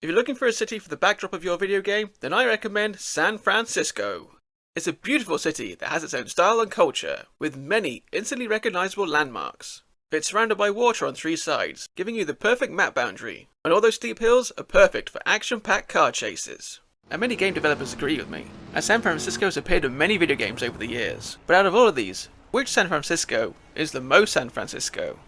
If you're looking for a city for the backdrop of your video game, then I recommend San Francisco. It's a beautiful city that has its own style and culture, with many instantly recognizable landmarks. It's surrounded by water on three sides, giving you the perfect map boundary, and all those steep hills are perfect for action-packed car chases. And many game developers agree with me, as San Francisco has appeared in many video games over the years. But out of all of these, which San Francisco is the most San Francisco?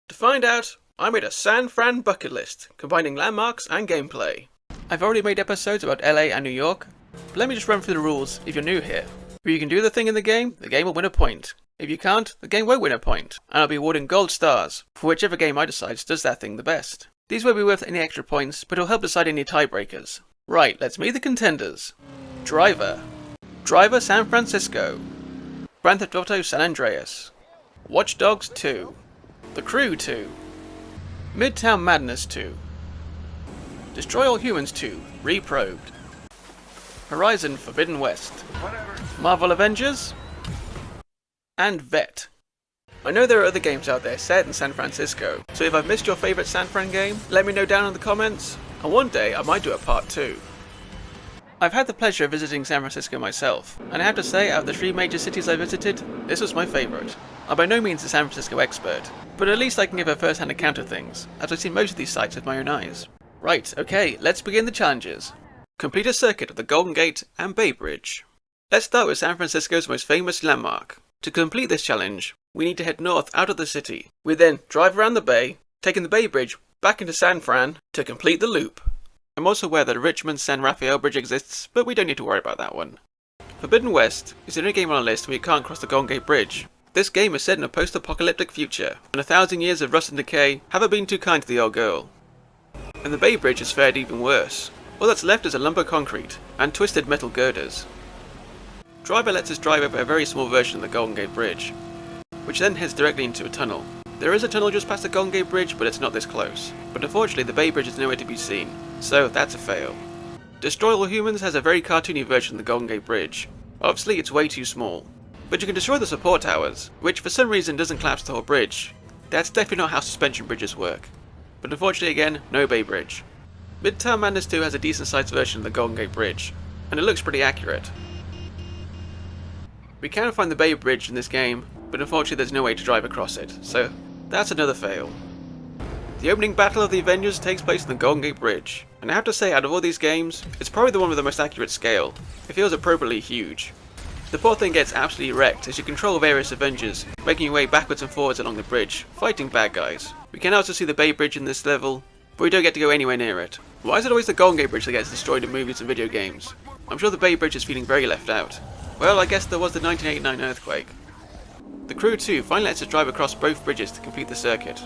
To find out, I made a San Fran bucket list, combining landmarks and gameplay. I've already made episodes about LA and New York, but let me just run through the rules if you're new here. If you can do the thing in the game will win a point. If you can't, the game won't win a point, and I'll be awarding gold stars for whichever game I decide does that thing the best. These won't be worth any extra points, but it'll help decide any tiebreakers. Right, let's meet the contenders. Driver San Francisco. Grand Theft Auto San Andreas. Watch Dogs 2. The Crew 2. Midtown Madness 2. Destroy All Humans 2, Reprobed. Horizon Forbidden West. Marvel Avengers. And Vette. I know there are other games out there set in San Francisco, so if I've missed your favourite San Fran game, let me know down in the comments, and one day I might do a part 2. I've had the pleasure of visiting San Francisco myself, and I have to say, out of the 3 major cities I visited, this was my favourite. I'm by no means a San Francisco expert, but at least I can give a first-hand account of things, as I've seen most of these sites with my own eyes. Right, okay, let's begin the challenges. Complete a circuit of the Golden Gate and Bay Bridge. Let's start with San Francisco's most famous landmark. To complete this challenge, we need to head north out of the city. We then drive around the bay, taking the Bay Bridge back into San Fran to complete the loop. I'm also aware that a Richmond San Rafael Bridge exists, but we don't need to worry about that one. Forbidden West is the only game on our list where you can't cross the Golden Gate Bridge. This game is set in a post-apocalyptic future, and 1,000 years of rust and decay haven't been too kind to the old girl. And the Bay Bridge has fared even worse. All that's left is a lump of concrete and twisted metal girders. Driver lets us drive over a very small version of the Golden Gate Bridge, which then heads directly into a tunnel. There is a tunnel just past the Golden Gate Bridge, but it's not this close. But unfortunately the Bay Bridge is nowhere to be seen, so that's a fail. Destroy All Humans has a very cartoony version of the Golden Gate Bridge. Obviously it's way too small. But you can destroy the support towers, which for some reason doesn't collapse the whole bridge. That's definitely not how suspension bridges work. But unfortunately again, no Bay Bridge. Midtown Madness 2 has a decent sized version of the Golden Gate Bridge, and it looks pretty accurate. We can find the Bay Bridge in this game, but unfortunately there's no way to drive across it, so that's another fail. The opening battle of the Avengers takes place on the Golden Gate Bridge, and I have to say out of all these games, it's probably the one with the most accurate scale. It feels appropriately huge. The poor thing gets absolutely wrecked as you control various Avengers, making your way backwards and forwards along the bridge, fighting bad guys. We can also see the Bay Bridge in this level, but we don't get to go anywhere near it. Why is it always the Golden Gate Bridge that gets destroyed in movies and video games? I'm sure the Bay Bridge is feeling very left out. Well, I guess there was the 1989 earthquake. The Crew 2 finally lets us drive across both bridges to complete the circuit.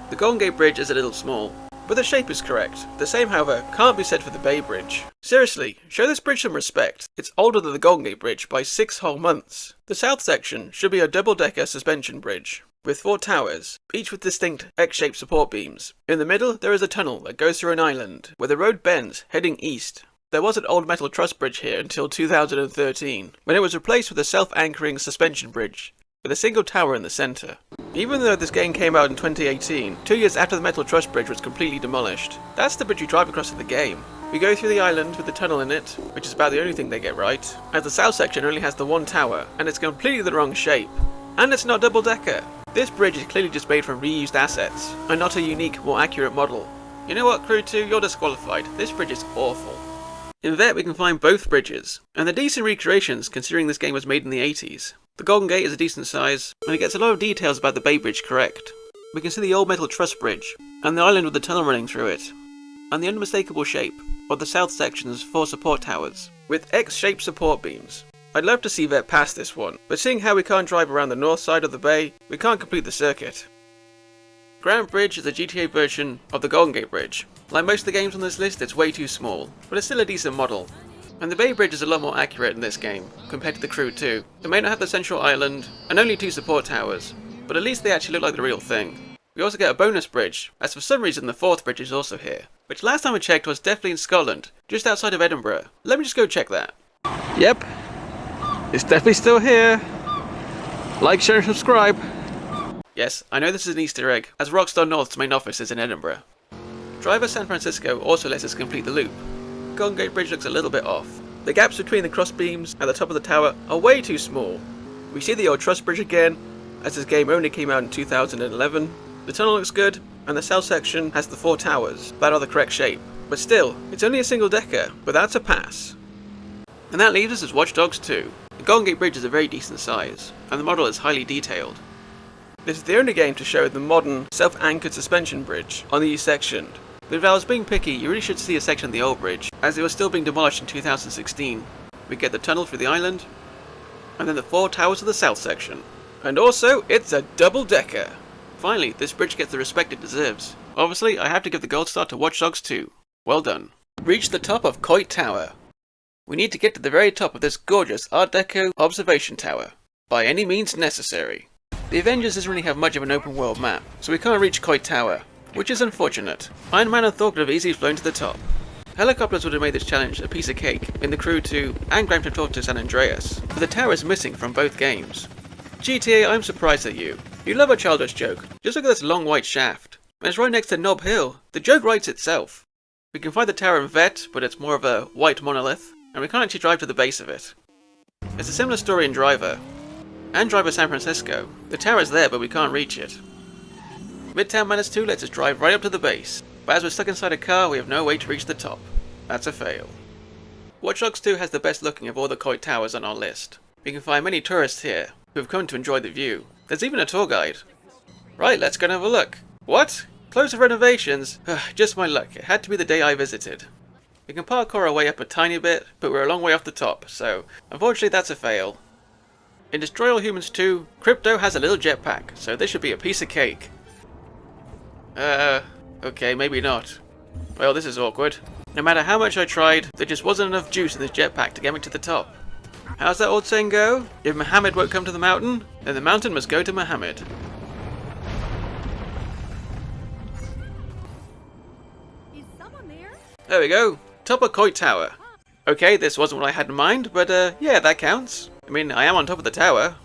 The Golden Gate Bridge is a little small, but the shape is correct. The same, however, can't be said for the Bay Bridge. Seriously, show this bridge some respect. It's older than the Golden Gate Bridge by 6 whole months. The south section should be a double-decker suspension bridge, with 4 towers, each with distinct X-shaped support beams. In the middle, there is a tunnel that goes through an island, where the road bends, heading east. There was an old metal truss bridge here until 2013, when it was replaced with a self-anchoring suspension bridge, with a single tower in the centre. Even though this game came out in 2018, 2 years after the metal truss bridge was completely demolished. That's the bridge you drive across in the game. We go through the island with the tunnel in it, which is about the only thing they get right, as the south section only has the 1 tower, and it's completely the wrong shape. And it's not double-decker. This bridge is clearly just made from reused assets, and not a unique, more accurate model. You know what, Crew 2, you're disqualified. This bridge is awful. In Vette we can find both bridges, and they're decent recreations considering this game was made in the 80s. The Golden Gate is a decent size, and it gets a lot of details about the Bay Bridge correct. We can see the old metal truss bridge, and the island with the tunnel running through it, and the unmistakable shape of the south section's 4 support towers, with X-shaped support beams. I'd love to see Vette pass this one, but seeing how we can't drive around the north side of the bay, we can't complete the circuit. Grand Bridge is a GTA version of the Golden Gate Bridge. Like most of the games on this list, it's way too small, but it's still a decent model. And the Bay Bridge is a lot more accurate in this game, compared to the Crew 2. It may not have the central island, and only 2 support towers, but at least they actually look like the real thing. We also get a bonus bridge, as for some reason the 4th bridge is also here, which last time I checked was definitely in Scotland, just outside of Edinburgh. Let me just go check that. Yep, it's definitely still here. Like, share and subscribe. Yes, I know this is an Easter egg, as Rockstar North's main office is in Edinburgh. Driver San Francisco also lets us complete the loop. Golden Gate Bridge looks a little bit off. The gaps between the cross beams at the top of the tower are way too small. We see the old Truss Bridge again, as this game only came out in 2011. The tunnel looks good, and the south section has the 4 towers that are the correct shape. But still, it's only a single decker, but that's a pass. And that leaves us as Watch Dogs 2. The Golden Gate Bridge is a very decent size, and the model is highly detailed. This is the only game to show the modern self-anchored suspension bridge on the east section. But if I was being picky, you really should see a section of the old bridge, as it was still being demolished in 2016. We get the tunnel through the island, and then the 4 towers of the south section. And also, it's a double-decker! Finally, this bridge gets the respect it deserves. Obviously, I have to give the gold star to Watch Dogs 2. Well done. Reach the top of Coit Tower. We need to get to the very top of this gorgeous Art Deco observation tower, by any means necessary. The Avengers doesn't really have much of an open world map, so we can't reach Coit Tower, which is unfortunate. Iron Man and Thor could have easily flown to the top. Helicopters would have made this challenge a piece of cake in the Crew 2 and Grand Theft Auto San Andreas, but the tower is missing from both games. GTA, I'm surprised at you. You love a childish joke. Just look at this long white shaft. And it's right next to Nob Hill. The joke writes itself. We can find the tower in Vette, but it's more of a white monolith, and we can't actually drive to the base of it. It's a similar story in Driver. And Driver San Francisco. The tower is there, but we can't reach it. Midtown Madness 2 lets us drive right up to the base, but as we're stuck inside a car, we have no way to reach the top. That's a fail. Watch Dogs 2 has the best looking of all the Coit Towers on our list. We can find many tourists here, who have come to enjoy the view. There's even a tour guide. Right, let's go and have a look. What? Close of renovations? Just my luck, it had to be the day I visited. We can parkour our way up a tiny bit, but we're a long way off the top, so unfortunately that's a fail. In Destroy All Humans 2, Crypto has a little jetpack, so this should be a piece of cake. Okay, maybe not. Well, this is awkward. No matter how much I tried, there just wasn't enough juice in this jetpack to get me to the top. How's that old saying go? If Muhammad won't come to the mountain, then the mountain must go to Muhammad. Is someone there? There we go. Top of Coit Tower. Okay, this wasn't what I had in mind, but yeah, that counts. I mean, I am on top of the tower.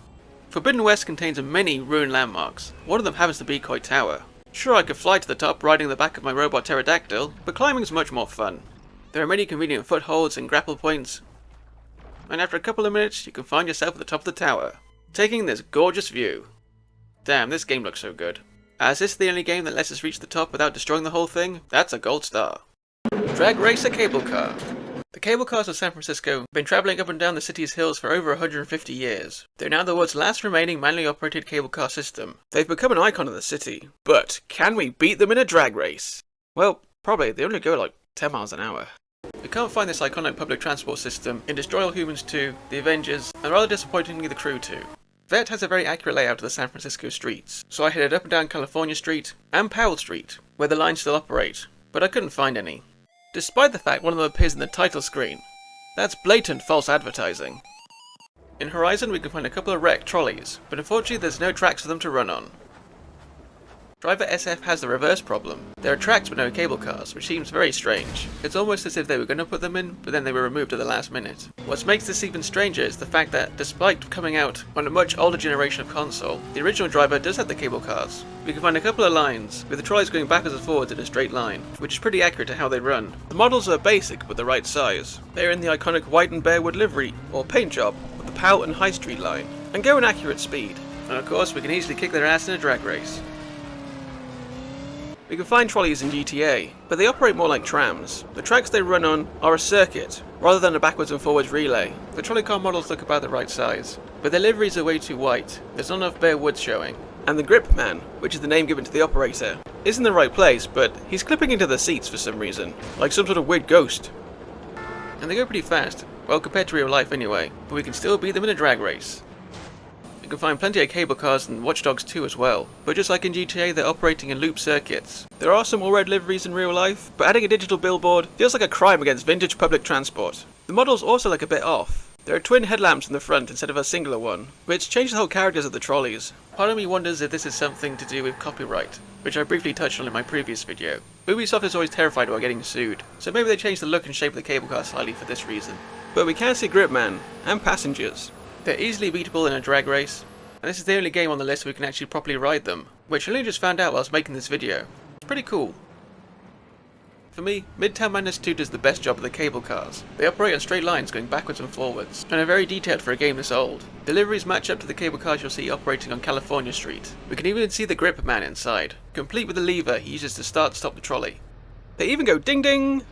Forbidden West contains many ruined landmarks. One of them happens to be Coit Tower. Sure, I could fly to the top riding the back of my robot pterodactyl, but climbing is much more fun. There are many convenient footholds and grapple points, and after a couple of minutes, you can find yourself at the top of the tower, taking this gorgeous view. Damn, this game looks so good. As this is the only game that lets us reach the top without destroying the whole thing, that's a gold star. Drag Racer Cable Car. The cable cars of San Francisco have been travelling up and down the city's hills for over 150 years. They're now the world's last remaining manually operated cable car system. They've become an icon of the city. But can we beat them in a drag race? Well, probably. They only go like 10 miles an hour. We can't find this iconic public transport system in Destroy All Humans 2, The Avengers, and rather disappointingly The Crew 2. Vette has a very accurate layout of the San Francisco streets, so I headed up and down California Street and Powell Street, where the lines still operate, but I couldn't find any. Despite the fact one of them appears in the title screen. That's blatant false advertising. In Horizon we can find a couple of wrecked trolleys, but unfortunately there's no tracks for them to run on. Driver SF has the reverse problem. There are tracks but no cable cars, which seems very strange. It's almost as if they were going to put them in, but then they were removed at the last minute. What makes this even stranger is the fact that, despite coming out on a much older generation of console, the original Driver does have the cable cars. We can find a couple of lines, with the trolleys going backwards and forwards in a straight line, which is pretty accurate to how they run. The models are basic but the right size. They are in the iconic white and bearwood livery, or paint job, of the Powell and High Street line, and go an accurate speed. And of course we can easily kick their ass in a drag race. We can find trolleys in GTA, but they operate more like trams. The tracks they run on are a circuit, rather than a backwards and forwards relay. The trolley car models look about the right size, but their liveries are way too white. There's not enough bare wood showing. And the grip man, which is the name given to the operator, is in the right place, but he's clipping into the seats for some reason, like some sort of weird ghost. And they go pretty fast, well compared to real life anyway, but we can still beat them in a drag race. You can find plenty of cable cars in Watch Dogs 2 as well, but just like in GTA they're operating in loop circuits. There are some all red liveries in real life, but adding a digital billboard feels like a crime against vintage public transport. The models also look a bit off. There are twin headlamps in the front instead of a singular one, which change the whole characters of the trolleys. Part of me wonders if this is something to do with copyright, which I briefly touched on in my previous video. Ubisoft is always terrified about getting sued, so maybe they changed the look and shape of the cable car slightly for this reason. But we can see Gripman, and passengers. They're easily beatable in a drag race, and this is the only game on the list where we can actually properly ride them, which I only just found out whilst making this video. It's pretty cool. For me, Midtown Madness 2 does the best job of the cable cars. They operate on straight lines going backwards and forwards, and are very detailed for a game this old. Deliveries match up to the cable cars you'll see operating on California Street. We can even see the grip man inside, complete with the lever he uses to stop the trolley. They even go ding ding!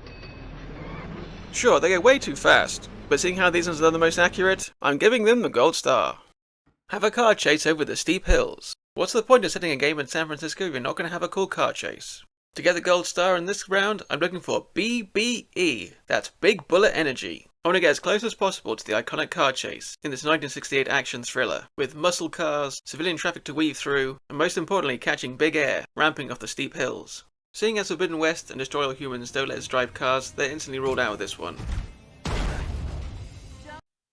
Sure, they go way too fast, but seeing how these ones are the most accurate, I'm giving them the gold star. Have a car chase over the steep hills. What's the point of setting a game in San Francisco if you're not going to have a cool car chase? To get the gold star in this round, I'm looking for BBE, that's Big Bullet Energy. I want to get as close as possible to the iconic car chase in this 1968 action thriller, with muscle cars, civilian traffic to weave through, and most importantly catching big air, ramping off the steep hills. Seeing as Forbidden West and Destroy All Humans don't let us drive cars, they're instantly ruled out with this one.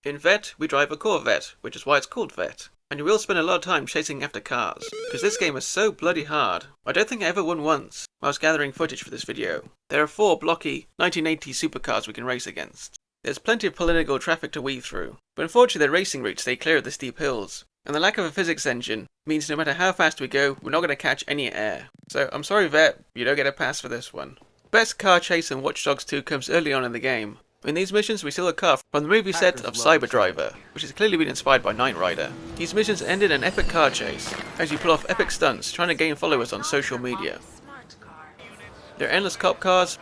In Vette, we drive a Corvette, which is why it's called Vette. And you will spend a lot of time chasing after cars, because this game is so bloody hard. I don't think I ever won once while I was gathering footage for this video. There are 4 blocky 1980 supercars we can race against. There's plenty of political traffic to weave through, but unfortunately the racing routes stay clear of the steep hills, and the lack of a physics engine means no matter how fast we go, we're not going to catch any air. So I'm sorry Vette, you don't get a pass for this one. Best car chase in Watch Dogs 2 comes early on in the game. In these missions, we steal a car from the movie set of Cyber Driver, which has clearly been inspired by Knight Rider. These missions end in an epic car chase, as you pull off epic stunts trying to gain followers on social media. There are endless cop cars,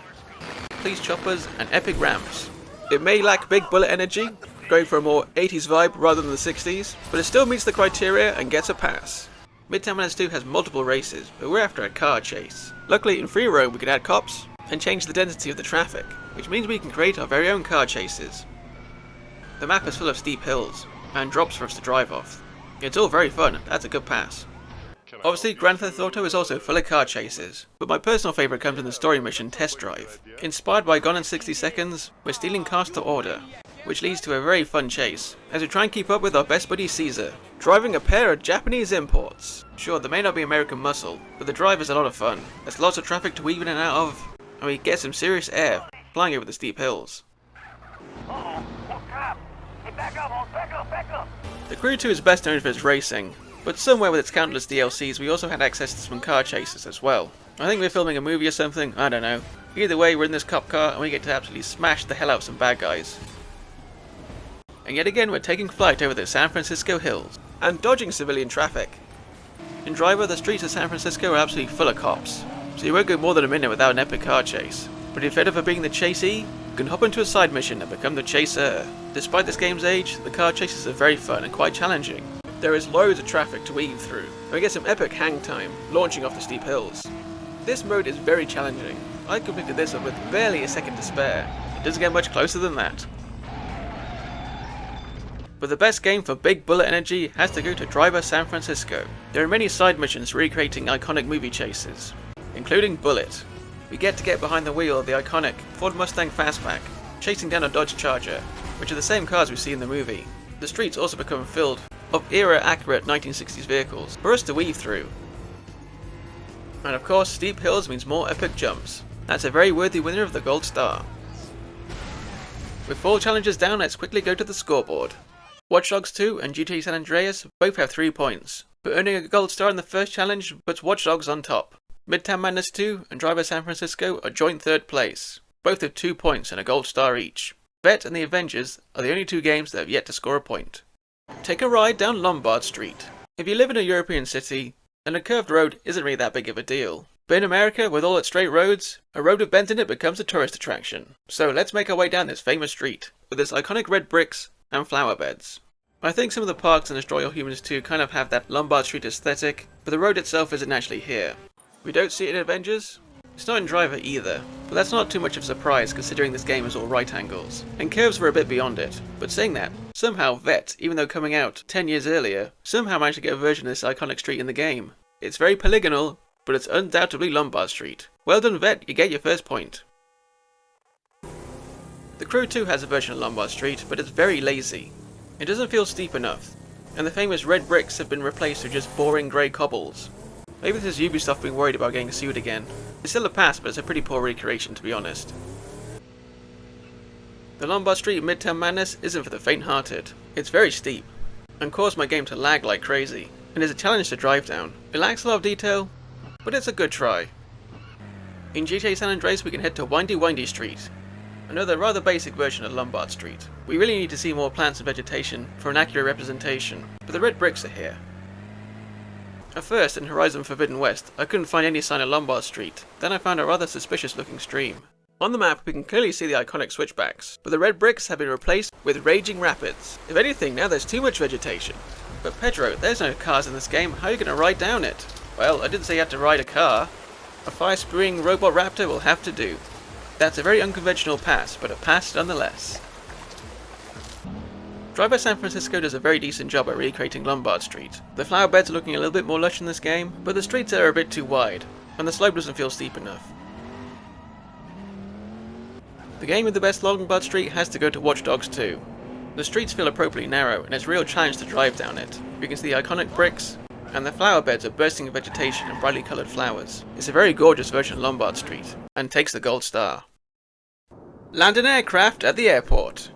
police choppers, and epic ramps. It may lack Big Bullet Energy, going for a more 80s vibe rather than the 60s, but it still meets the criteria and gets a pass. Midtown Madness 2 has multiple races, but we're after a car chase. Luckily in free roam we can add cops and change the density of the traffic, which means we can create our very own car chases. The map is full of steep hills, and drops for us to drive off. It's all very fun, that's a good pass. Obviously Grand Theft Auto is also full of car chases, but my personal favourite comes in the story mission Test Drive. Inspired by Gone in 60 Seconds, we're stealing cars to order, which leads to a very fun chase, as we try and keep up with our best buddy Caesar, driving a pair of Japanese imports. Sure, there may not be American muscle, but the drive is a lot of fun. There's lots of traffic to weave in and out of, and we get some serious air flying over the steep hills. The Crew 2 is best known for its racing, but somewhere with its countless DLCs we also had access to some car chases as well. I think we're filming a movie or something, I don't know. Either way, we're in this cop car and we get to absolutely smash the hell out of some bad guys. And yet again we're taking flight over the San Francisco hills, and dodging civilian traffic. In Driver, the streets of San Francisco are absolutely full of cops, so you won't go more than a minute without an epic car chase. But instead of being the chasee, you can hop into a side mission and become the chaser. Despite this game's age, the car chases are very fun and quite challenging. There is loads of traffic to weave through, and we get some epic hang time, launching off the steep hills. This mode is very challenging. I completed this with barely a second to spare. It doesn't get much closer than that. But the best game for Big Bullet Energy has to go to Driver San Francisco. There are many side missions recreating iconic movie chases, including Bullet. We get behind the wheel of the iconic Ford Mustang Fastback, chasing down a Dodge Charger, which are the same cars we see in the movie. The streets also become filled of era-accurate 1960s vehicles for us to weave through. And of course, steep hills means more epic jumps. That's a very worthy winner of the gold star. With 4 challenges down, let's quickly go to the scoreboard. Watch Dogs 2 and GTA San Andreas both have 3 points, but earning a gold star in the first challenge puts Watch Dogs on top. Midtown Madness 2 and Driver San Francisco are joint 3rd place, both with 2 points and a gold star each. Vette and the Avengers are the only 2 games that have yet to score a point. Take a ride down Lombard Street. If you live in a European city, then a curved road isn't really that big of a deal. But in America, with all its straight roads, a road with bends in it becomes a tourist attraction. So let's make our way down this famous street, with its iconic red bricks and flower beds. I think some of the parks in Destroy All Humans 2 kind of have that Lombard Street aesthetic, but the road itself isn't actually here. We don't see it in Avengers. It's not in Driver either, but that's not too much of a surprise considering this game is all right angles, and curves were a bit beyond it. But saying that, somehow Vette, even though coming out 10 years earlier, somehow managed to get a version of this iconic street in the game. It's very polygonal, but it's undoubtedly Lombard Street. Well done Vette, you get your first point. The Crew 2 has a version of Lombard Street, but it's very lazy. It doesn't feel steep enough, and the famous red bricks have been replaced with just boring grey cobbles. Maybe this is Ubisoft being worried about getting sued again. It's still a pass, but it's a pretty poor recreation to be honest. The Lombard Street Midtown Madness isn't for the faint-hearted. It's very steep, and caused my game to lag like crazy, and is a challenge to drive down. It lacks a lot of detail, but it's a good try. In GTA San Andreas we can head to Windy Street, another rather basic version of Lombard Street. We really need to see more plants and vegetation for an accurate representation, but the red bricks are here. At first, in Horizon Forbidden West, I couldn't find any sign of Lombard Street, then I found a rather suspicious looking stream. On the map we can clearly see the iconic switchbacks, but the red bricks have been replaced with raging rapids. If anything, now there's too much vegetation. But Pedro, there's no cars in this game, how are you going to ride down it? Well, I didn't say you had to ride a car. A fire-spewing robot raptor will have to do. That's a very unconventional pass, but a pass nonetheless. Driver San Francisco does a very decent job at recreating Lombard Street. The flower beds are looking a little bit more lush in this game, but the streets are a bit too wide, and the slope doesn't feel steep enough. The game with the best Lombard Street has to go to Watch Dogs 2. The streets feel appropriately narrow, and it's a real challenge to drive down it. You can see the iconic bricks, and the flower beds are bursting with vegetation and brightly coloured flowers. It's a very gorgeous version of Lombard Street, and takes the gold star. Land an aircraft at the airport.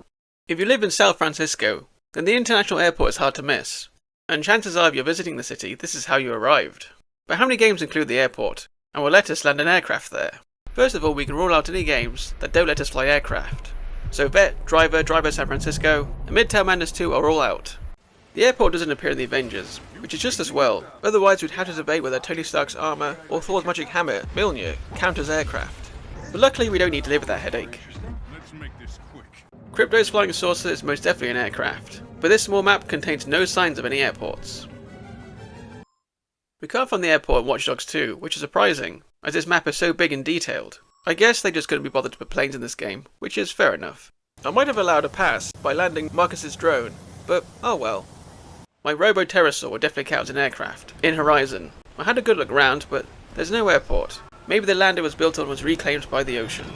If you live in San Francisco, then the international airport is hard to miss, and chances are if you're visiting the city, this is how you arrived. But how many games include the airport, and will let us land an aircraft there? First of all, we can rule out any games that don't let us fly aircraft. So Vette, Driver San Francisco, and Midtown Madness 2 are all out. The airport doesn't appear in the Avengers, which is just as well, otherwise we'd have to debate whether Tony Stark's armour or Thor's magic hammer, Mjolnir, count as aircraft. But luckily we don't need to live with that headache. Crypto's flying saucer is most definitely an aircraft, but this small map contains no signs of any airports. We can't find the airport in Watch Dogs 2, which is surprising, as this map is so big and detailed. I guess they just couldn't be bothered to put planes in this game, which is fair enough. I might have allowed a pass by landing Marcus's drone, but oh well. My Robo-Pterosaur would definitely count as an aircraft, in Horizon. I had a good look around, but there's no airport. Maybe the land it was built on was reclaimed by the ocean.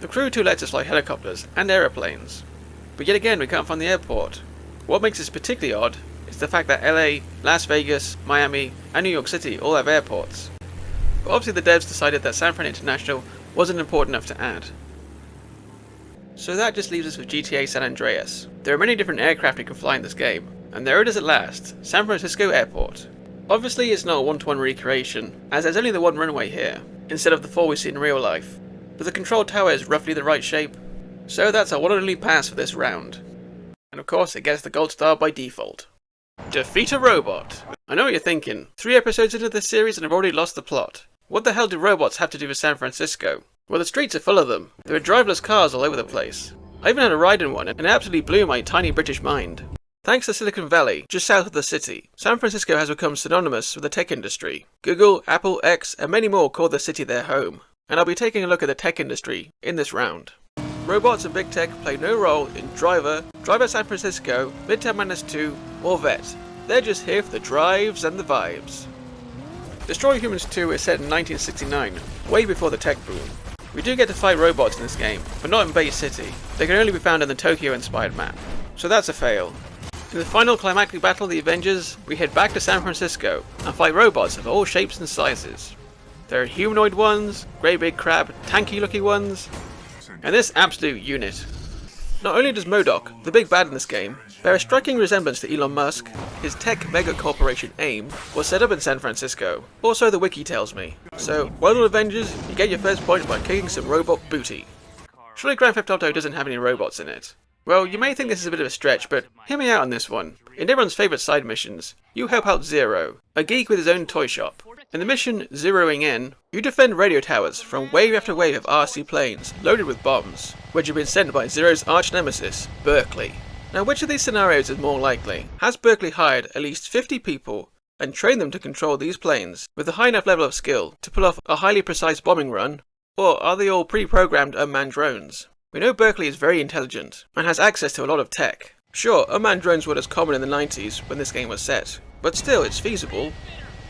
The Crew 2 lets us fly helicopters and aeroplanes, but yet again we can't find the airport. What makes this particularly odd is the fact that LA, Las Vegas, Miami and New York City all have airports. But obviously the devs decided that San Fran International wasn't important enough to add. So that just leaves us with GTA San Andreas. There are many different aircraft you can fly in this game, and there it is at last, San Francisco Airport. Obviously it's not a one-to-one recreation, as there's only the one runway here, instead of the four we see in real life, but the control tower is roughly the right shape, so that's our one and only pass for this round. And of course it gets the gold star by default. Defeat a robot! I know what you're thinking, 3 episodes into this series and I've already lost the plot. What the hell do robots have to do with San Francisco? Well, the streets are full of them. There are driverless cars all over the place. I even had a ride in one, and it absolutely blew my tiny British mind. Thanks to Silicon Valley, just south of the city, San Francisco has become synonymous with the tech industry. Google, Apple, X, and many more call the city their home. And I'll be taking a look at the tech industry in this round. Robots and big tech play no role in Driver San Francisco, Midtown Madness 2, or Vette. They're just here for the drives and the vibes. Destroy Humans 2 is set in 1969, way before the tech boom. We do get to fight robots in this game, but not in Bay City. They can only be found in the Tokyo-inspired map, so that's a fail. In the final climactic battle of the Avengers, we head back to San Francisco and fight robots of all shapes and sizes. There are humanoid ones, grey big crab, tanky looking ones, and this absolute unit. Not only does MODOK, the big bad in this game, bear a striking resemblance to Elon Musk, his tech mega corporation AIM was set up in San Francisco, or so the wiki tells me. So, well done Avengers, you get your first point by kicking some robot booty. Surely Grand Theft Auto doesn't have any robots in it. Well, you may think this is a bit of a stretch, but hear me out on this one. In everyone's favourite side missions, you help out Zero, a geek with his own toy shop. In the mission Zeroing In, you defend radio towers from wave after wave of RC planes loaded with bombs, which have been sent by Zero's arch nemesis, Berkeley. Now which of these scenarios is more likely? Has Berkeley hired at least 50 people and trained them to control these planes with a high enough level of skill to pull off a highly precise bombing run? Or are they all pre-programmed unmanned drones? We know Berkeley is very intelligent and has access to a lot of tech. Sure, unmanned drones were as common in the 90s when this game was set, but still it's feasible.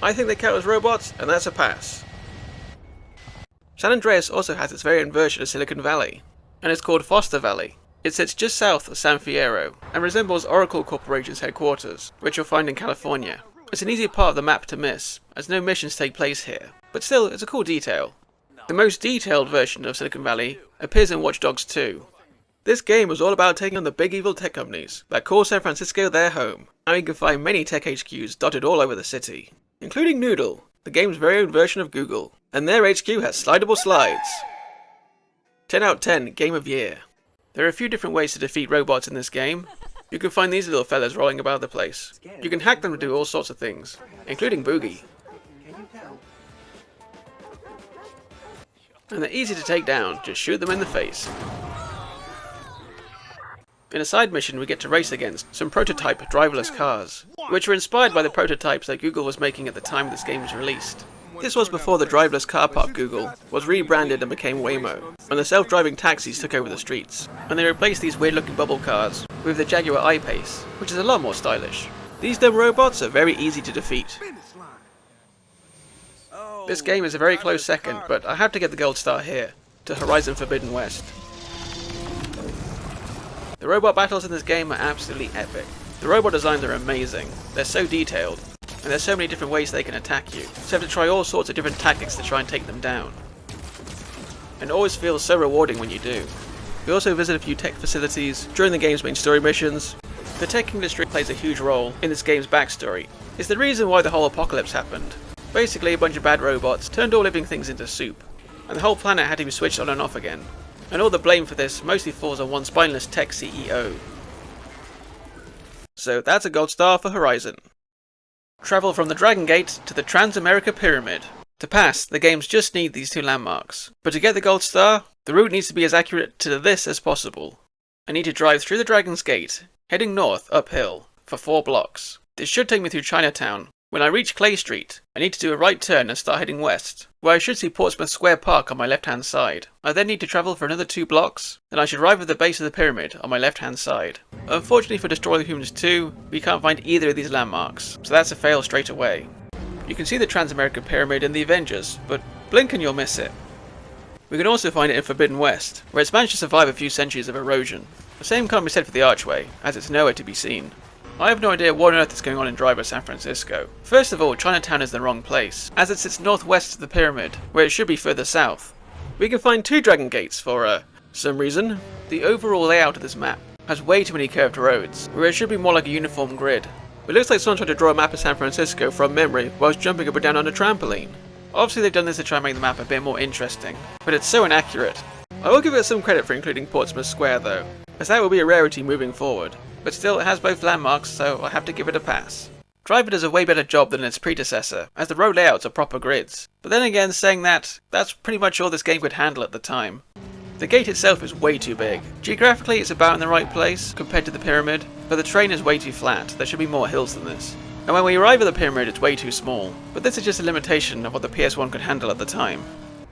I think they count as robots, and that's a pass. San Andreas also has its very own version of Silicon Valley, and it's called Foster Valley. It sits just south of San Fierro, and resembles Oracle Corporation's headquarters, which you'll find in California. It's an easy part of the map to miss, as no missions take place here, but still, it's a cool detail. The most detailed version of Silicon Valley appears in Watch Dogs 2. This game was all about taking on the big evil tech companies that call San Francisco their home, and you can find many tech HQs dotted all over the city, including Noodle, the game's very own version of Google, and their HQ has slidable slides. 10 out of 10, Game of Year. There are a few different ways to defeat robots in this game. You can find these little fellas rolling about the place. You can hack them to do all sorts of things, including Boogie. And they're easy to take down, just shoot them in the face. In a side mission we get to race against some prototype driverless cars, which were inspired by the prototypes that Google was making at the time this game was released. This was before the driverless car park Google was rebranded and became Waymo, and the self-driving taxis took over the streets, and they replaced these weird looking bubble cars with the Jaguar I-Pace, which is a lot more stylish. These dumb robots are very easy to defeat. This game is a very close second, but I have to get the gold star here, to Horizon Forbidden West. The robot battles in this game are absolutely epic. The robot designs are amazing, they're so detailed, and there's so many different ways they can attack you, so you have to try all sorts of different tactics to try and take them down. And it always feels so rewarding when you do. We also visit a few tech facilities during the game's main story missions. The tech industry plays a huge role in this game's backstory. It's the reason why the whole apocalypse happened. Basically, a bunch of bad robots turned all living things into soup, and the whole planet had to be switched on and off again. And all the blame for this mostly falls on one spineless tech CEO. So that's a gold star for Horizon. Travel from the Dragon Gate to the Trans-America Pyramid. To pass, the games just need these two landmarks. But to get the gold star, the route needs to be as accurate to this as possible. I need to drive through the Dragon's Gate, heading north uphill, for 4 blocks. This should take me through Chinatown. When I reach Clay Street, I need to do a right turn and start heading west, where I should see Portsmouth Square Park on my left hand side. I then need to travel for another 2 blocks, then I should arrive at the base of the pyramid on my left hand side. Unfortunately for Destroy the Humans 2, we can't find either of these landmarks, so that's a fail straight away. You can see the Trans-American Pyramid in the Avengers, but blink and you'll miss it. We can also find it in Forbidden West, where it's managed to survive a few centuries of erosion. The same can't be said for the archway, as it's nowhere to be seen. I have no idea what on earth is going on in Driver San Francisco. First of all, Chinatown is the wrong place, as it sits northwest of the pyramid, where it should be further south. We can find 2 Dragon Gates for, some reason. The overall layout of this map has way too many curved roads, where it should be more like a uniform grid. It looks like someone tried to draw a map of San Francisco from memory whilst jumping up and down on a trampoline. Obviously they've done this to try and make the map a bit more interesting, but it's so inaccurate. I will give it some credit for including Portsmouth Square though, as that will be a rarity moving forward. But still, it has both landmarks, so I have to give it a pass. Driver does a way better job than its predecessor, as the road layouts are proper grids. But then again, saying that, that's pretty much all this game could handle at the time. The gate itself is way too big. Geographically, it's about in the right place, compared to the pyramid, but the terrain is way too flat. There should be more hills than this. And when we arrive at the pyramid, it's way too small. But this is just a limitation of what the PS1 could handle at the time.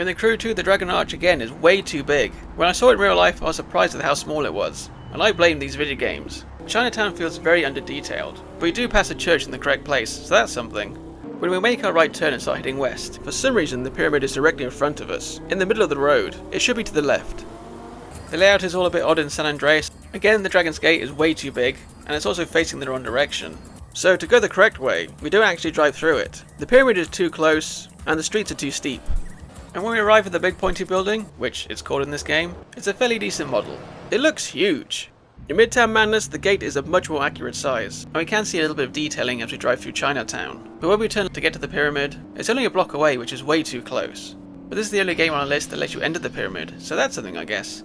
In the Crew 2, the Dragon Arch again is way too big. When I saw it in real life, I was surprised at how small it was. And I blame these video games. Chinatown feels very under-detailed, but we do pass a church in the correct place, so that's something. When we make our right turn and start heading west, for some reason the pyramid is directly in front of us, in the middle of the road. It should be to the left. The layout is all a bit odd in San Andreas. Again, the Dragon's Gate is way too big, and it's also facing the wrong direction. So to go the correct way, we don't actually drive through it. The pyramid is too close, and the streets are too steep. And when we arrive at the big pointy building, which it's called in this game, it's a fairly decent model. It looks huge. In Midtown Madness, the gate is a much more accurate size, and we can see a little bit of detailing as we drive through Chinatown. But when we turn to get to the pyramid, it's only a block away, which is way too close. But this is the only game on our list that lets you enter the pyramid, so that's something I guess.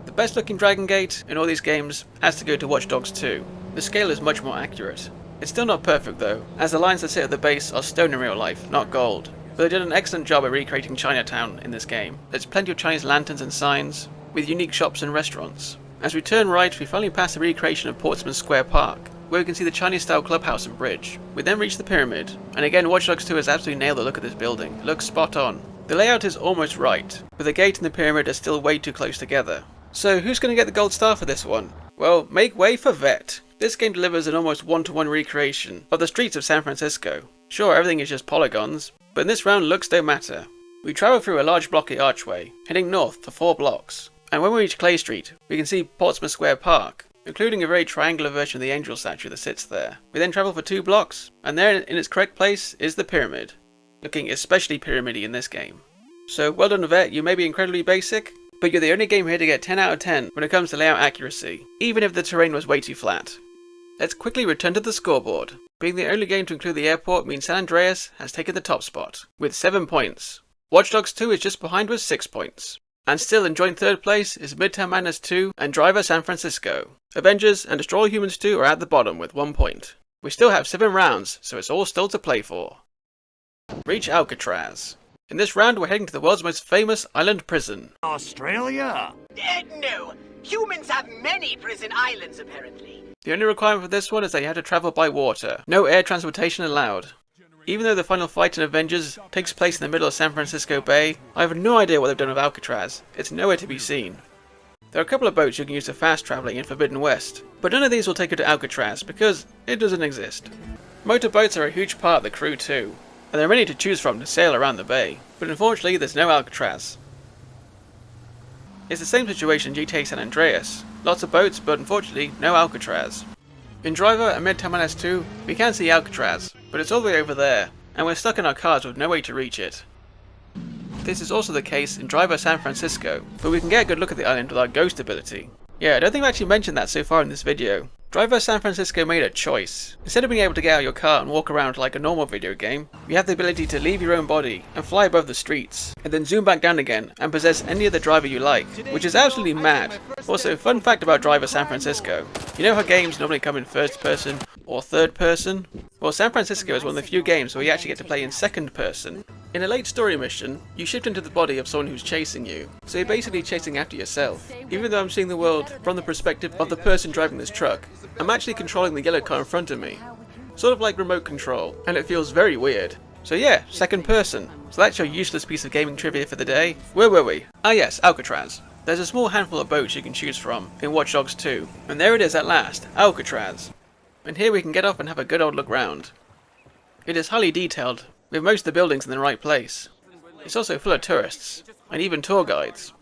The best looking Dragon Gate in all these games has to go to Watch Dogs 2. The scale is much more accurate. It's still not perfect though, as the lines that sit at the base are stone in real life, not gold. But they did an excellent job at recreating Chinatown in this game. There's plenty of Chinese lanterns and signs, with unique shops and restaurants. As we turn right, we finally pass the recreation of Portsmouth Square Park, where we can see the Chinese-style clubhouse and bridge. We then reach the pyramid, and again Watch Dogs 2 has absolutely nailed the look of this building. It looks spot on. The layout is almost right, but the gate and the pyramid are still way too close together. So who's going to get the gold star for this one? Well, make way for Vette. This game delivers an almost one-to-one recreation of the streets of San Francisco. Sure, everything is just polygons, but in this round looks don't matter. We travel through a large blocky archway, heading north for 4 blocks. And when we reach Clay Street, we can see Portsmouth Square Park, including a very triangular version of the angel statue that sits there. We then travel for 2 blocks, and there in its correct place is the pyramid, looking especially pyramid-y in this game. So well done Vette, you may be incredibly basic, but you're the only game here to get 10 out of 10 when it comes to layout accuracy, even if the terrain was way too flat. Let's quickly return to the scoreboard. Being the only game to include the airport means San Andreas has taken the top spot, with 7 points. Watch Dogs 2 is just behind with 6 points. And still in joint third place is Midtown Madness 2 and Driver San Francisco. Avengers and Destroy All Humans 2 are at the bottom with 1 point. We still have 7 rounds, so it's all still to play for. Reach Alcatraz. In this round we're heading to the world's most famous island prison. Australia? No. Humans have many prison islands, apparently. The only requirement for this one is that you have to travel by water. No air transportation allowed. Even though the final fight in Avengers takes place in the middle of San Francisco Bay, I have no idea what they've done with Alcatraz. It's nowhere to be seen. There are a couple of boats you can use for fast travelling in Forbidden West, but none of these will take you to Alcatraz because it doesn't exist. Motorboats are a huge part of the crew too, and there are many to choose from to sail around the bay, but unfortunately there's no Alcatraz. It's the same situation in GTA San Andreas. Lots of boats, but unfortunately no Alcatraz. In Driver and Midtown Madness 2, we can see Alcatraz, but it's all the way over there, and we're stuck in our cars with no way to reach it. This is also the case in Driver San Francisco, but we can get a good look at the island with our ghost ability. Yeah, I don't think I've actually mentioned that so far in this video. Driver San Francisco made a choice. Instead of being able to get out of your car and walk around like a normal video game, you have the ability to leave your own body and fly above the streets, and then zoom back down again and possess any other driver you like, which is absolutely mad. Also, fun fact about Driver San Francisco. You know how games normally come in first person or third person? Well, San Francisco is one of the few games where you actually get to play in second person. In a late story mission, you shift into the body of someone who's chasing you, so you're basically chasing after yourself. Even though I'm seeing the world from the perspective of the person driving this truck, I'm actually controlling the yellow car in front of me. Sort of like remote control, and it feels very weird. So yeah, second person. So that's your useless piece of gaming trivia for the day. Where were we? Ah yes, Alcatraz. There's a small handful of boats you can choose from in Watch Dogs 2, and there it is at last, Alcatraz. And here we can get off and have a good old look round. It is highly detailed, with most of the buildings in the right place. It's also full of tourists, and even tour guides.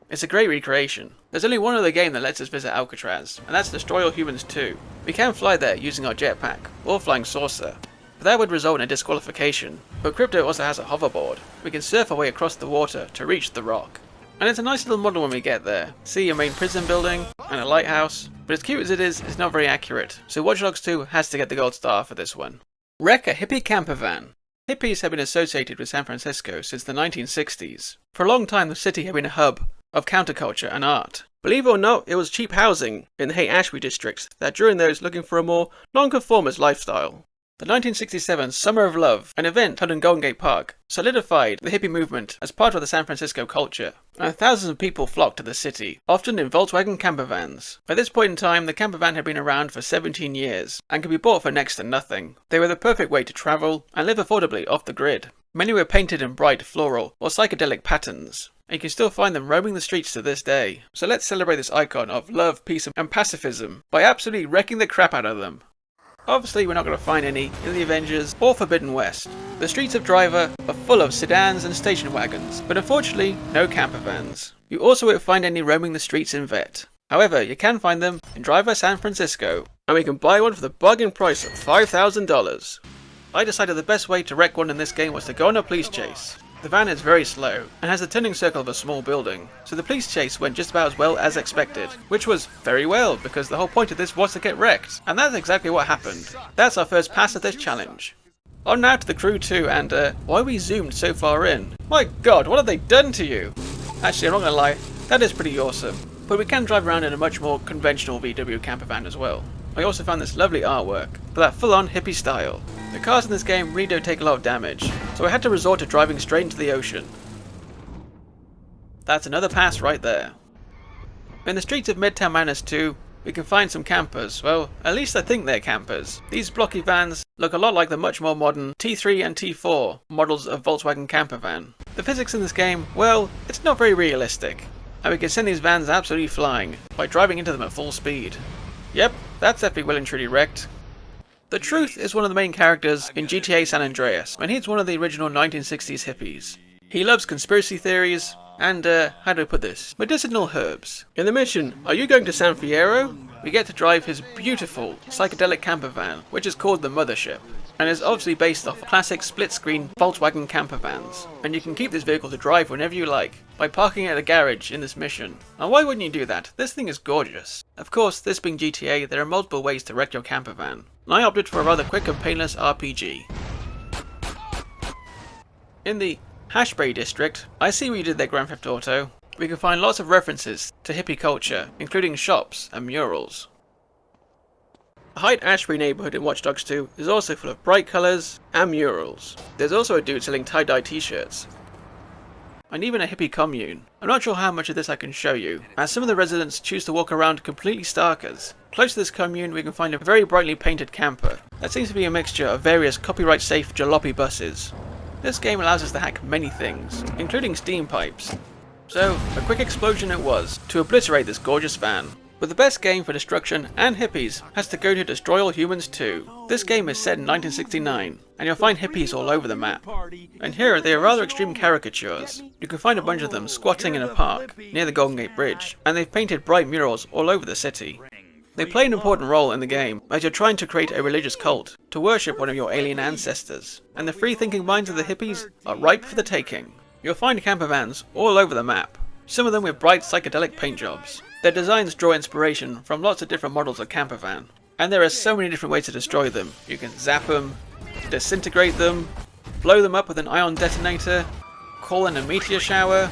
It's a great recreation. There's only one other game that lets us visit Alcatraz, and that's Destroy All Humans 2. We can fly there using our jetpack, or flying saucer, but that would result in a disqualification. But Crypto also has a hoverboard. We can surf our way across the water to reach the rock. And it's a nice little model when we get there. See a main prison building, and a lighthouse, but as cute as it is, it's not very accurate, so Watch Dogs 2 has to get the gold star for this one. Wreck a hippie camper van. Hippies have been associated with San Francisco since the 1960s. For a long time the city had been a hub of counterculture and art. Believe it or not, it was cheap housing in the Haight-Ashbury districts that drew in those looking for a more nonconformist lifestyle. The 1967 Summer of Love, an event held in Golden Gate Park, solidified the hippie movement as part of the San Francisco culture, and thousands of people flocked to the city, often in Volkswagen camper vans. By this point in time, the camper van had been around for 17 years, and could be bought for next to nothing. They were the perfect way to travel and live affordably off the grid. Many were painted in bright floral or psychedelic patterns, and you can still find them roaming the streets to this day. So let's celebrate this icon of love, peace and pacifism by absolutely wrecking the crap out of them. Obviously we're not going to find any in the Avengers or Forbidden West. The streets of Driver are full of sedans and station wagons, but unfortunately no camper vans. You also won't find any roaming the streets in Vette. However, you can find them in Driver San Francisco, and we can buy one for the bargain price of $5,000. I decided the best way to wreck one in this game was to go on a police chase. The van is very slow, and has the turning circle of a small building, so the police chase went just about as well as expected, which was very well, because the whole point of this was to get wrecked, and that's exactly what happened. That's our first pass at this challenge. On now to the crew too, and why we zoomed so far in. My god, what have they done to you? Actually, I'm not gonna lie, that is pretty awesome, but we can drive around in a much more conventional VW camper van as well. I also found this lovely artwork, for that full-on hippie style. The cars in this game really don't take a lot of damage, so I had to resort to driving straight into the ocean. That's another pass right there. In the streets of Midtown Madness 2, we can find some campers. Well, at least I think they're campers. These blocky vans look a lot like the much more modern T3 and T4 models of Volkswagen camper van. The physics in this game, well, it's not very realistic, and we can send these vans absolutely flying by driving into them at full speed. Yep, that's definitely well and truly wrecked. The Truth is one of the main characters in GTA San Andreas, and he's one of the original 1960s hippies. He loves conspiracy theories and, how do I put this, medicinal herbs. In the mission, Are You Going to San Fierro? We get to drive his beautiful psychedelic camper van, which is called the Mothership. and is obviously based off classic split-screen Volkswagen camper vans. And you can keep this vehicle to drive whenever you like, by parking it at a garage in this mission. And why wouldn't you do that? This thing is gorgeous. Of course, this being GTA, there are multiple ways to wreck your camper van, and I opted for a rather quick and painless RPG. In the Hashbury district, I see what you did there, Grand Theft Auto. We can find lots of references to hippie culture, including shops and murals. The Haight-Ashbury neighbourhood in Watch Dogs 2 is also full of bright colours and murals. There's also a dude selling tie-dye t-shirts, and even a hippie commune. I'm not sure how much of this I can show you, as some of the residents choose to walk around completely starkers. Close to this commune we can find a very brightly painted camper that seems to be a mixture of various copyright-safe jalopy buses. This game allows us to hack many things, including steam pipes. So, a quick explosion it was, to obliterate this gorgeous van. But the best game for destruction and hippies has to go to Destroy All Humans 2. This game is set in 1969, and you'll find hippies all over the map. And here they are rather extreme caricatures. You can find a bunch of them squatting in a park, near the Golden Gate Bridge, and they've painted bright murals all over the city. They play an important role in the game, as you're trying to create a religious cult, to worship one of your alien ancestors, and the free-thinking minds of the hippies are ripe for the taking. You'll find camper vans all over the map, some of them with bright psychedelic paint jobs. Their designs draw inspiration from lots of different models of camper van, and there are so many different ways to destroy them. You can zap them, disintegrate them, blow them up with an ion detonator, call in a meteor shower,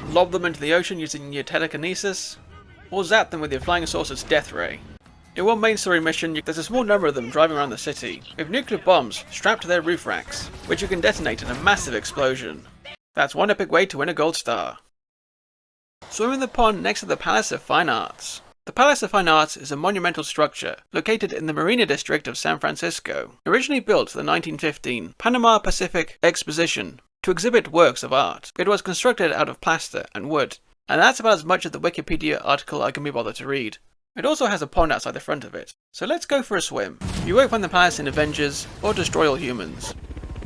lob them into the ocean using your telekinesis, or zap them with your flying saucer's death ray. In one main story mission, there's a small number of them driving around the city, with nuclear bombs strapped to their roof racks, which you can detonate in a massive explosion. That's one epic way to win a gold star. Swim in the pond next to the Palace of Fine Arts. The Palace of Fine Arts is a monumental structure located in the Marina District of San Francisco, originally built for the 1915 Panama Pacific Exposition to exhibit works of art. It was constructed out of plaster and wood, and that's about as much of the Wikipedia article I can be bothered to read. It also has a pond outside the front of it, so let's go for a swim. You won't find the palace in Avengers or Destroy All Humans.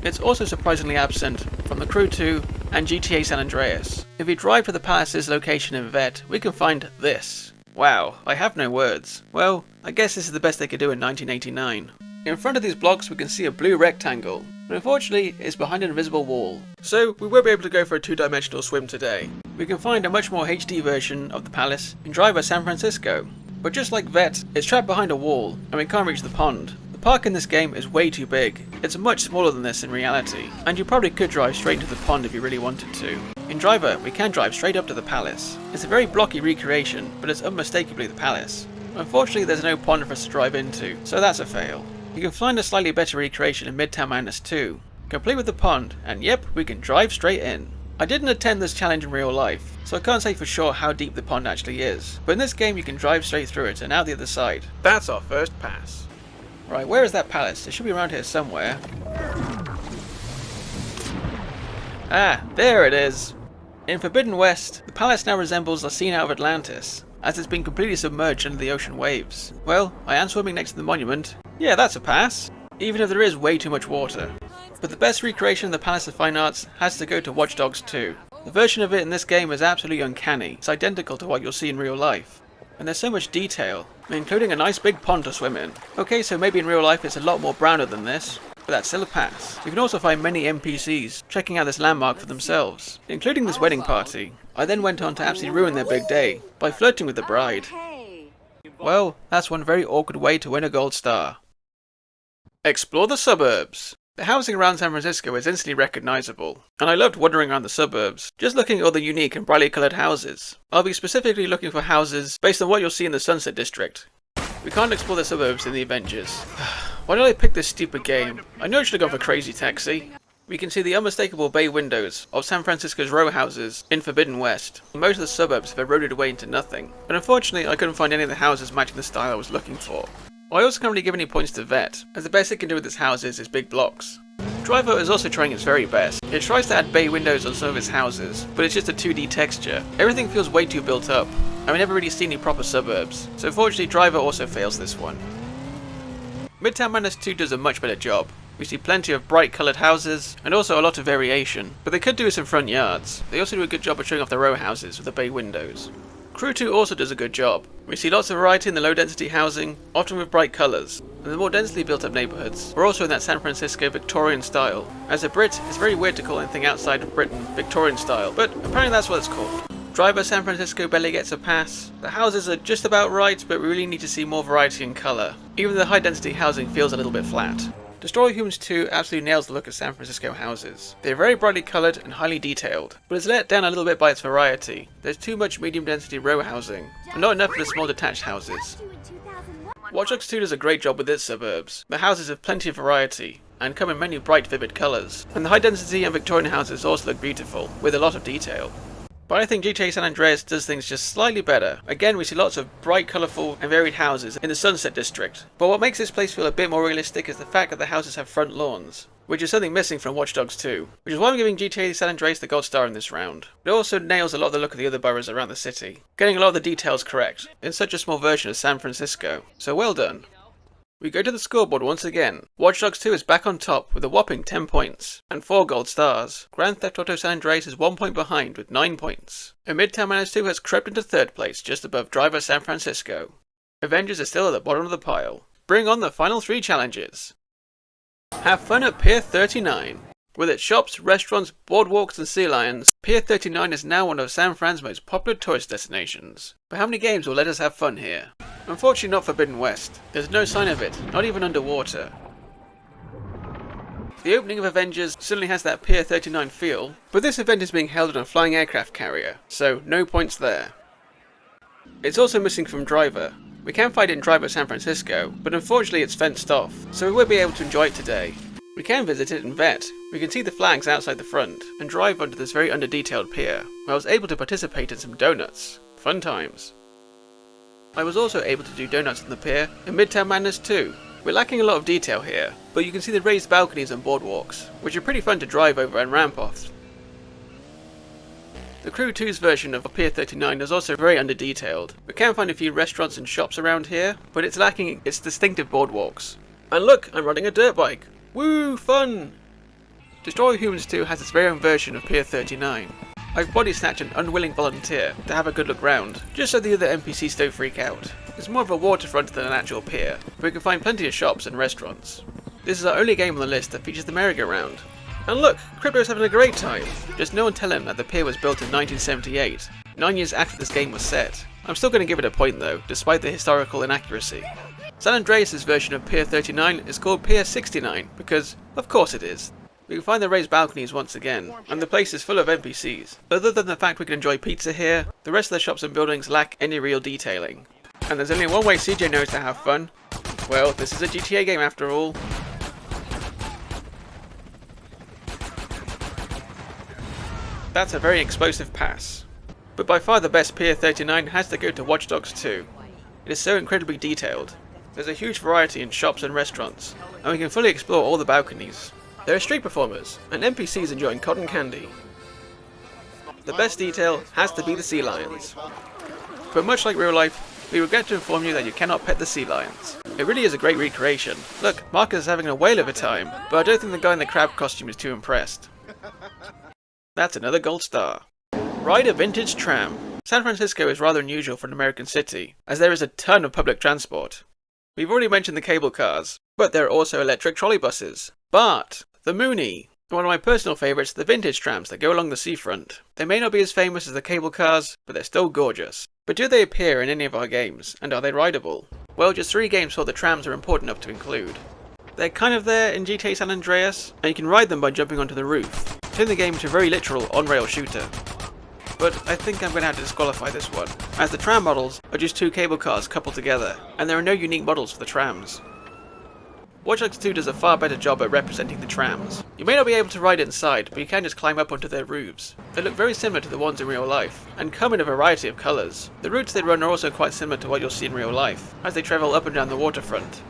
It's also surprisingly absent from The Crew 2 and GTA San Andreas. If we drive to the palace's location in Vette, we can find this. Wow, I have no words. Well, I guess this is the best they could do in 1989. In front of these blocks we can see a blue rectangle, but unfortunately it's behind an invisible wall. So we won't be able to go for a two-dimensional swim today. We can find a much more HD version of the palace in Driver San Francisco. But just like Vette, it's trapped behind a wall and we can't reach the pond. The park in this game is way too big. It's much smaller than this in reality, and you probably could drive straight to the pond if you really wanted to. In Driver, we can drive straight up to the palace. It's a very blocky recreation, but it's unmistakably the palace. Unfortunately, there's no pond for us to drive into, so that's a fail. You can find a slightly better recreation in Midtown Madness 2, complete with the pond, and yep, we can drive straight in. I didn't attend this challenge in real life, so I can't say for sure how deep the pond actually is, but in this game you can drive straight through it and out the other side. That's our first pass. Right, where is that palace? It should be around here somewhere. Ah, there it is! In Forbidden West, the palace now resembles a scene out of Atlantis, as it's been completely submerged under the ocean waves. Well, I am swimming next to the monument. Yeah, that's a pass, even if there is way too much water. But the best recreation of the Palace of Fine Arts has to go to Watch Dogs 2. The version of it in this game is absolutely uncanny. It's identical to what you'll see in real life. And there's so much detail, including a nice big pond to swim in. Okay, so maybe in real life it's a lot more browner than this, but that's still a pass. You can also find many NPCs checking out this landmark for themselves, including this wedding party. I then went on to absolutely ruin their big day by flirting with the bride. Well, that's one very awkward way to win a gold star. Explore the suburbs. The housing around San Francisco is instantly recognizable, and I loved wandering around the suburbs, just looking at all the unique and brightly coloured houses. I'll be specifically looking for houses based on what you'll see in the Sunset District. We can't explore the suburbs in the Avengers. Why did I pick this stupid game? I know I should have gone for Crazy Taxi. We can see the unmistakable bay windows of San Francisco's row houses in Forbidden West. Most of the suburbs have eroded away into nothing, and unfortunately I couldn't find any of the houses matching the style I was looking for. I also can't really give any points to Vette, as the best it can do with its houses is big blocks. Driver is also trying its very best. It tries to add bay windows on some of its houses, but it's just a 2D texture. Everything feels way too built up, and we never really see any proper suburbs, so unfortunately Driver also fails this one. Midtown Madness 2 does a much better job. We see plenty of bright coloured houses, and also a lot of variation, but they could do some front yards. They also do a good job of showing off the row houses with the bay windows. Crew 2 also does a good job. We see lots of variety in the low density housing, often with bright colours. and the more densely built up neighbourhoods were also in that San Francisco Victorian style. As a Brit, it's very weird to call anything outside of Britain Victorian style, but apparently that's what it's called. Driver San Francisco barely gets a pass. The houses are just about right, but we really need to see more variety in colour. Even the high density housing feels a little bit flat. Destroy Humans 2 absolutely nails the look of San Francisco houses. They're very brightly coloured and highly detailed, but it's let down a little bit by its variety. There's too much medium density row housing, and not enough of the small detached houses. Watch Dogs 2 does a great job with its suburbs. The houses have plenty of variety, and come in many bright vivid colours. And the high density and Victorian houses also look beautiful, with a lot of detail. But I think GTA San Andreas does things just slightly better. Again, we see lots of bright, colourful and varied houses in the Sunset District. But what makes this place feel a bit more realistic is the fact that the houses have front lawns, which is something missing from Watch Dogs 2, which is why I'm giving GTA San Andreas the gold star in this round. It also nails a lot of the look of the other boroughs around the city, getting a lot of the details correct, in such a small version of San Francisco. So well done. We go to the scoreboard once again. Watch Dogs 2 is back on top with a whopping 10 points and 4 gold stars. Grand Theft Auto San Andreas is 1 point behind with 9 points. And Midtown Madness 2 has crept into 3rd place just above Driver San Francisco. Avengers are still at the bottom of the pile. Bring on the final 3 challenges. Have fun at Pier 39. With its shops, restaurants, boardwalks and sea lions, Pier 39 is now one of San Fran's most popular tourist destinations. But how many games will let us have fun here? Unfortunately not Forbidden West. There's no sign of it, not even underwater. The opening of Avengers certainly has that Pier 39 feel, but this event is being held on a flying aircraft carrier, so no points there. It's also missing from Driver. We can find it in Driver San Francisco, but unfortunately it's fenced off, so we won't be able to enjoy it today. We can visit it in Vette. We can see the flags outside the front, and drive onto this very under-detailed pier, where I was able to participate in some donuts. Fun times. I was also able to do donuts on the pier in Midtown Madness 2. We're lacking a lot of detail here, but you can see the raised balconies and boardwalks, which are pretty fun to drive over and ramp off. The Crew 2's version of Pier 39 is also very under-detailed. We can find a few restaurants and shops around here, but it's lacking its distinctive boardwalks. And look, I'm riding a dirt bike! Woo, fun! Destroy Humans 2 has its very own version of Pier 39. I've body snatched an unwilling volunteer to have a good look round, just so the other NPCs don't freak out. It's more of a waterfront than an actual pier, but we can find plenty of shops and restaurants. This is our only game on the list that features the merry-go-round. And look, Crypto's having a great time! Just no one tell him that the pier was built in 1978, 9 years after this game was set. I'm still going to give it a point though, despite the historical inaccuracy. San Andreas' version of Pier 39 is called Pier 69, because, of course it is. We can find the raised balconies once again, and the place is full of NPCs. Other than the fact we can enjoy pizza here, the rest of the shops and buildings lack any real detailing. And there's only one way CJ knows to have fun. Well, this is a GTA game after all. That's a very explosive pass. But by far the best Pier 39 has to go to Watch Dogs 2. It is so incredibly detailed. There's a huge variety in shops and restaurants, and we can fully explore all the balconies. There are street performers, and NPCs enjoying cotton candy. The best detail has to be the sea lions. But much like real life, we regret to inform you that you cannot pet the sea lions. It really is a great recreation. Look, Marcus is having a whale of a time, but I don't think the guy in the crab costume is too impressed. That's another gold star. Ride a vintage tram. San Francisco is rather unusual for an American city, as there is a ton of public transport. We've already mentioned the cable cars, but there are also electric trolleybuses. But the Mooney, one of my personal favourites, the vintage trams that go along the seafront. They may not be as famous as the cable cars, but they're still gorgeous. But do they appear in any of our games, and are they rideable? Well, just 3 games thought the trams are important enough to include. They're kind of there in GTA San Andreas, and you can ride them by jumping onto the roof, turning the game into a very literal on-rail shooter. But I think I'm going to have to disqualify this one, as the tram models are just 2 cable cars coupled together, and there are no unique models for the trams. Watch Dogs 2 does a far better job at representing the trams. You may not be able to ride inside, but you can just climb up onto their roofs. They look very similar to the ones in real life, and come in a variety of colours. The routes they run are also quite similar to what you'll see in real life, as they travel up and down the waterfront.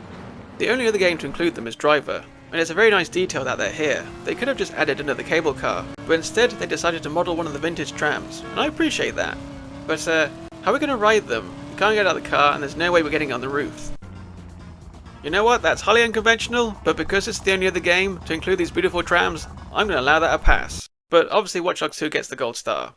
The only other game to include them is Driver, and it's a very nice detail that they're here. They could have just added another cable car, but instead they decided to model one of the vintage trams, and I appreciate that. But how are we going to ride them? You can't get out of the car, and there's no way we're getting on the roof. You know what, that's highly unconventional, but because it's the only other game to include these beautiful trams, I'm going to allow that a pass. But obviously Watch Dogs 2 gets the gold star.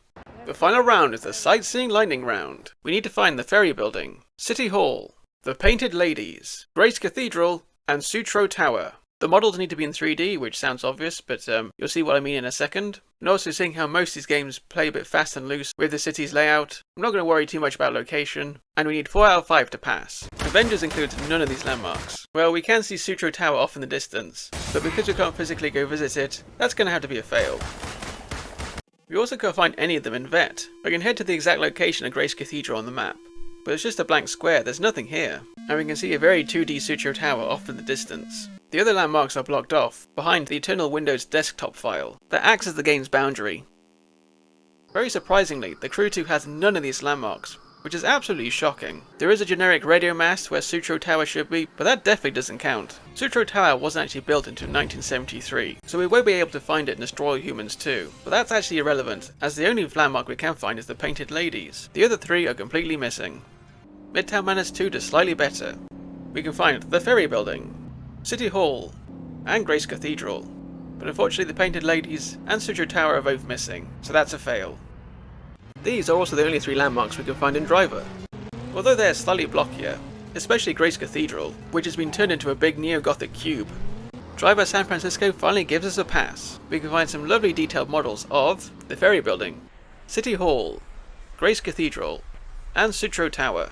The final round is the Sightseeing Lightning round. We need to find the ferry building, City Hall, The Painted Ladies, Grace Cathedral, and Sutro Tower. The models need to be in 3D, which sounds obvious, but you'll see what I mean in a second. And also seeing how most of these games play a bit fast and loose with the city's layout, I'm not going to worry too much about location, and we need 4 out of 5 to pass. Avengers includes none of these landmarks. Well, we can see Sutro Tower off in the distance, but because we can't physically go visit it, that's going to have to be a fail. We also can't find any of them in Vette. We can head to the exact location of Grace Cathedral on the map, but it's just a blank square, there's nothing here, and we can see a very 2D Sutro Tower off in the distance. The other landmarks are blocked off, behind the Eternal Windows desktop file, that acts as the game's boundary. Very surprisingly, the Crew 2 has none of these landmarks, which is absolutely shocking. There is a generic radio mast where Sutro Tower should be, but that definitely doesn't count. Sutro Tower wasn't actually built until 1973, so we won't be able to find it in Destroy Humans 2. But that's actually irrelevant, as the only landmark we can find is the Painted Ladies. The other 3 are completely missing. Midtown Madness 2 does slightly better. We can find the Ferry Building, City Hall, and Grace Cathedral, but unfortunately the Painted Ladies and Sutro Tower are both missing, so that's a fail. These are also the only 3 landmarks we can find in Driver, although they're slightly blockier, especially Grace Cathedral, which has been turned into a big neo-Gothic cube. Driver San Francisco finally gives us a pass. We can find some lovely detailed models of the Ferry Building, City Hall, Grace Cathedral, and Sutro Tower,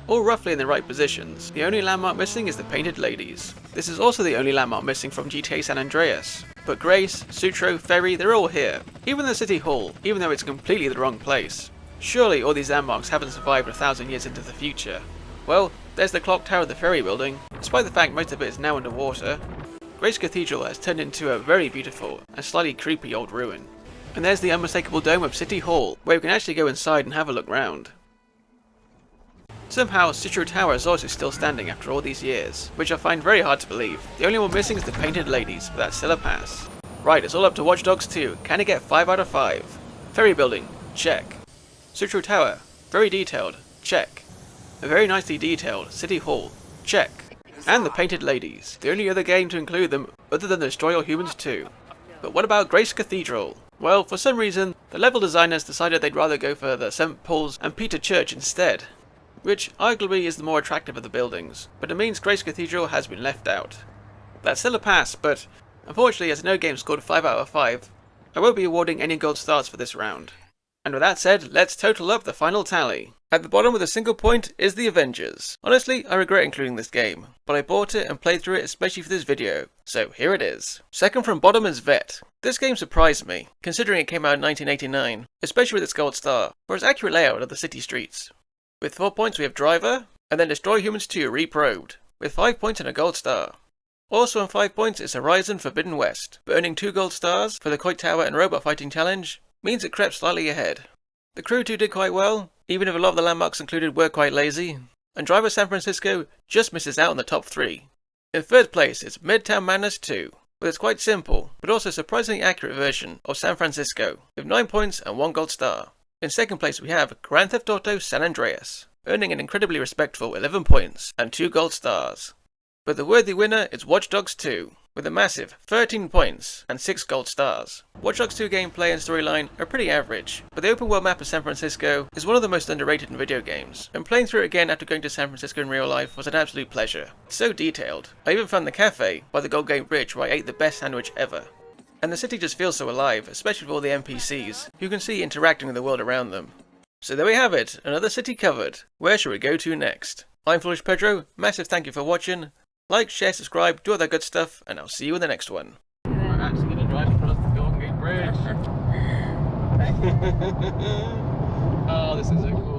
all roughly in the right positions. The only landmark missing is the Painted Ladies. This is also the only landmark missing from GTA San Andreas. But Grace, Sutro, Ferry, they're all here. Even the City Hall, even though it's completely the wrong place. Surely all these landmarks haven't survived 1,000 years into the future. Well, there's the clock tower of the Ferry Building, despite the fact most of it is now underwater. Grace Cathedral has turned into a very beautiful and slightly creepy old ruin. And there's the unmistakable dome of City Hall, where we can actually go inside and have a look round. Somehow, Sutro Tower is also still standing after all these years, which I find very hard to believe. The only one missing is the Painted Ladies, but that's still a pass. Right, it's all up to Watch Dogs 2. Can it get 5 out of 5? Ferry Building, check. Sutro Tower, very detailed, check. A very nicely detailed City Hall, check. And the Painted Ladies, the only other game to include them other than Destroy All Humans 2. But what about Grace Cathedral? Well, for some reason, the level designers decided they'd rather go for the St. Paul's and Peter Church instead, which arguably is the more attractive of the buildings, but it means Grace Cathedral has been left out. That's still a pass, but unfortunately as no game scored 5 out of 5, I won't be awarding any gold stars for this round. And with that said, let's total up the final tally. At the bottom with a single point is the Avengers. Honestly, I regret including this game, but I bought it and played through it especially for this video, so here it is. Second from bottom is Vette. This game surprised me, considering it came out in 1989, especially with its gold star, for its accurate layout of the city streets. With 4 points we have Driver, and then Destroy Humans 2 Reprobed, with 5 points and a gold star. Also on 5 points is Horizon Forbidden West, but earning 2 gold stars for the Kite Tower and Robot Fighting Challenge means it crept slightly ahead. The Crew 2 did quite well, even if a lot of the landmarks included were quite lazy, and Driver San Francisco just misses out on the top 3. In third place is Midtown Madness 2, with its quite simple, but also surprisingly accurate version of San Francisco, with 9 points and 1 gold star. In second place we have Grand Theft Auto San Andreas, earning an incredibly respectful 11 points and 2 gold stars. But the worthy winner is Watch Dogs 2, with a massive 13 points and 6 gold stars. Watch Dogs 2 gameplay and storyline are pretty average, but the open world map of San Francisco is one of the most underrated in video games, and playing through it again after going to San Francisco in real life was an absolute pleasure. It's so detailed. I even found the cafe by the Gold Gate Bridge where I ate the best sandwich ever. And the city just feels so alive, especially with all the NPCs, who you can see interacting with the world around them. So there we have it, another city covered. Where shall we go to next? I'm Foolish Pedro, massive thank you for watching. Like, share, subscribe, do all that good stuff, and I'll see you in the next one. I'm actually going to drive across the Golden Gate Bridge. Oh, this is so cool.